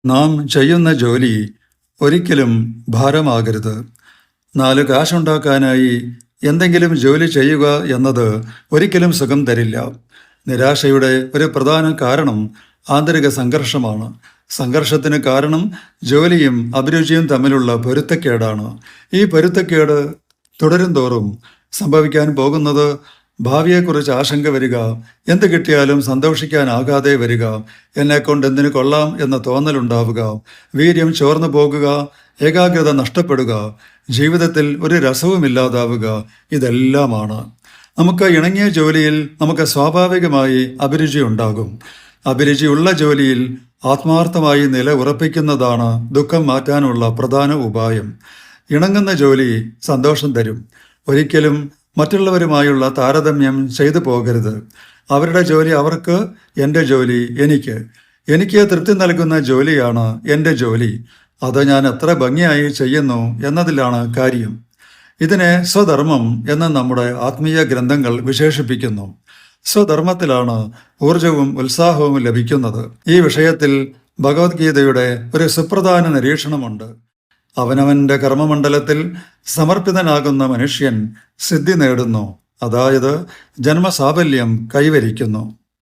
നാം ചെയ്യുന്ന ജോലി ഒരിക്കലും ഭാരമാകരുത്. 4 കാശുണ്ടാക്കാനായി എന്തെങ്കിലും ജോലി ചെയ്യുക എന്നത് ഒരിക്കലും സുഖം തരില്ല. നിരാശയുടെ ഒരു പ്രധാന കാരണം ആന്തരിക സംഘർഷമാണ്. സംഘർഷത്തിന് കാരണം ജോലിയും അഭിരുചിയും തമ്മിലുള്ള പൊരുത്തക്കേടാണ്. ഈ പൊരുത്തക്കേട് തുടരും തോറും സംഭവിക്കാൻ പോകുന്നത് ഭാവിയെക്കുറിച്ച് ആശങ്ക വരിക, എന്ത് കിട്ടിയാലും സന്തോഷിക്കാനാകാതെ വരിക, എന്നെക്കൊണ്ട് എന്തിനു കൊള്ളാം എന്ന തോന്നലുണ്ടാവുക, വീര്യം ചോർന്നു പോകുക, ഏകാഗ്രത നഷ്ടപ്പെടുക, ജീവിതത്തിൽ ഒരു രസവുമില്ലാതാവുക, ഇതെല്ലാമാണ്. നമുക്ക് ഇണങ്ങിയ ജോലിയിൽ നമുക്ക് സ്വാഭാവികമായി അഭിരുചി ഉണ്ടാകും. അഭിരുചിയുള്ള ജോലിയിൽ ആത്മാർത്ഥമായി നില ഉറപ്പിക്കുന്നതാണ് ദുഃഖം മാറ്റാനുള്ള പ്രധാന ഉപായം. ഇണങ്ങുന്ന ജോലി സന്തോഷം തരും. ഒരിക്കലും മറ്റുള്ളവരുമായുള്ള താരതമ്യം ചെയ്തു പോകരുത്. അവരുടെ ജോലി അവർക്ക്, എൻ്റെ ജോലി എനിക്ക്. എനിക്ക് തൃപ്തി നൽകുന്ന ജോലിയാണ് എൻ്റെ ജോലി. അത് ഞാൻ എത്ര ഭംഗിയായി ചെയ്യുന്നു എന്നതിലാണ് കാര്യം. ഇതിനെ സ്വധർമ്മം എന്ന് നമ്മുടെ ആത്മീയ ഗ്രന്ഥങ്ങൾ വിശേഷിപ്പിക്കുന്നു. സ്വധർമ്മത്തിലാണ് ഊർജവും ഉത്സാഹവും ലഭിക്കുന്നത്. ഈ വിഷയത്തിൽ ഭഗവത്ഗീതയുടെ ഒരു സുപ്രധാന നിരീക്ഷണമുണ്ട്. അവനവൻ്റെ കർമ്മമണ്ഡലത്തിൽ സമർപ്പിതനാകുന്ന മനുഷ്യൻ സിദ്ധി നേടുന്നു, അതായത് ജന്മസാഫല്യം കൈവരിക്കുന്നു.